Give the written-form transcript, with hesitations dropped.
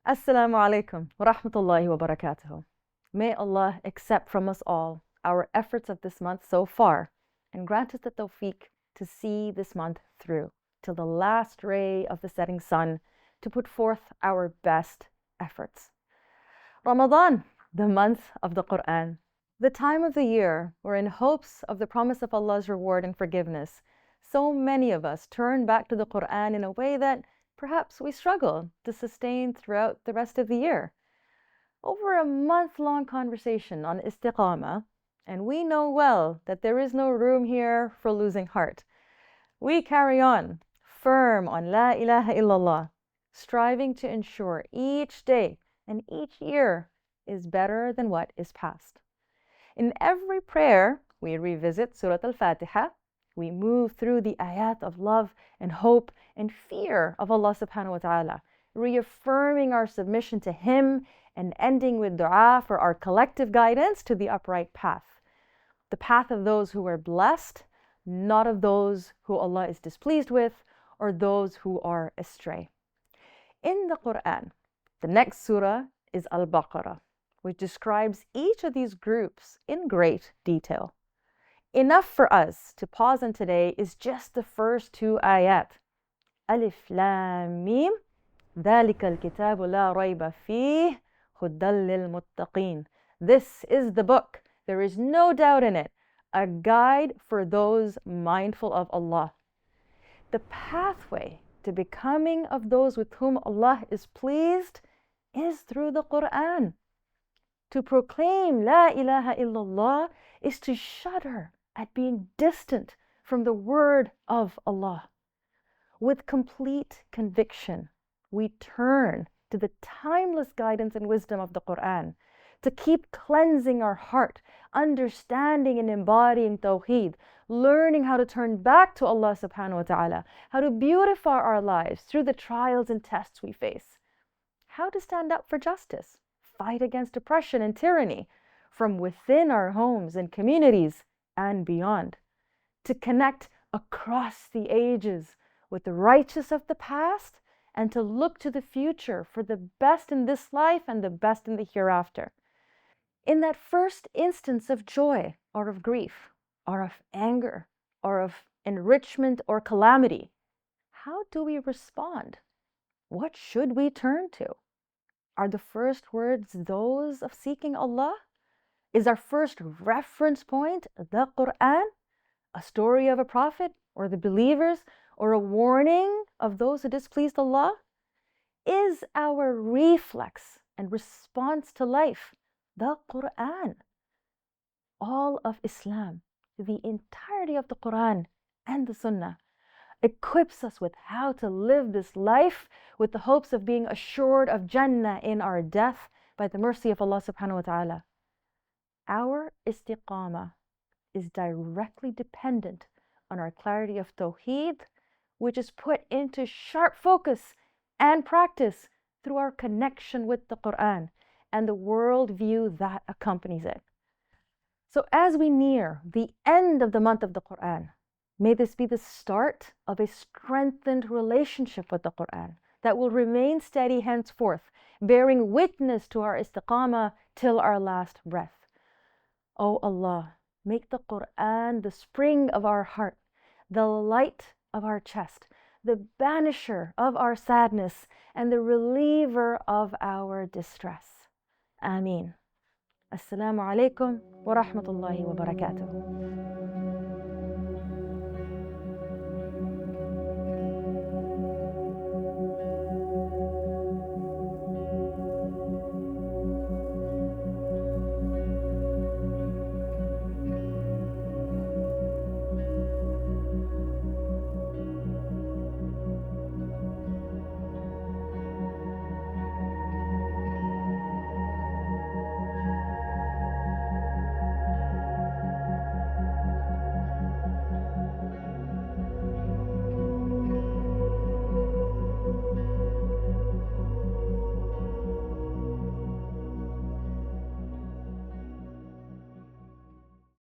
Assalamu alaikum wa rahmatullahi wa barakatuh. May Allah accept from us all our efforts of this month so far and grant us the tawfiq to see this month through till the last ray of the setting sun to put forth our best efforts. Ramadan, the month of the Qur'an, the time of the year where in hopes of the promise of Allah's reward and forgiveness, so many of us turn back to the Qur'an in a way that perhaps we struggle to sustain throughout the rest of the year. Over a month-long conversation on Istiqamah, and we know well that there is no room here for losing heart. We carry on, firm on La ilaha illallah, striving to ensure each day and each year is better than what is past. In every prayer, we revisit Surah Al-Fatiha. We move through the ayat of love and hope and fear of Allah subhanahu wa ta'ala, reaffirming our submission to Him and ending with dua for our collective guidance to the upright path. The path of those who are blessed, not of those who Allah is displeased with or those who are astray. In the Qur'an, the next surah is Al-Baqarah, which describes each of these groups in great detail. Enough for us to pause on today is just the first two ayat. Alif Lam Mim, ذَلِكَ الْكِتَابُ لَا رَيْبَ فِيهِ هُدًى لِلْمُتَّقِينَ. This is the book, there is no doubt in it, a guide for those mindful of Allah. The pathway to becoming of those with whom Allah is pleased is through the Qur'an. To proclaim La ilaha illallah is to shudder at being distant from the word of Allah. With complete conviction, we turn to the timeless guidance and wisdom of the Qur'an to keep cleansing our heart, understanding and embodying tawheed, learning how to turn back to Allah subhanahu wa ta'ala, how to beautify our lives through the trials and tests we face, how to stand up for justice, fight against oppression and tyranny from within our homes and communities and beyond, to connect across the ages with the righteous of the past and to look to the future for the best in this life and the best in the hereafter. In that first instance of joy or of grief or of anger or of enrichment or calamity, how do we respond? What should we turn to? Are the first words those of seeking Allah? Is our first reference point the Qur'an, a story of a prophet or the believers, or a warning of those who displeased Allah? Is our reflex and response to life the Qur'an? All of Islam, the entirety of the Qur'an and the Sunnah, equips us with how to live this life with the hopes of being assured of Jannah in our death by the mercy of Allah subhanahu wa ta'ala. Our Istiqamah is directly dependent on our clarity of tawheed, which is put into sharp focus and practice through our connection with the Qur'an and the worldview that accompanies it. So as we near the end of the month of the Qur'an, may this be the start of a strengthened relationship with the Qur'an that will remain steady henceforth, bearing witness to our istiqamah till our last breath. O Allah, make the Qur'an the spring of our heart, the light of our chest, the banisher of our sadness, and the reliever of our distress. Ameen. Assalamu alaikum wa rahmatullahi wa barakatuh.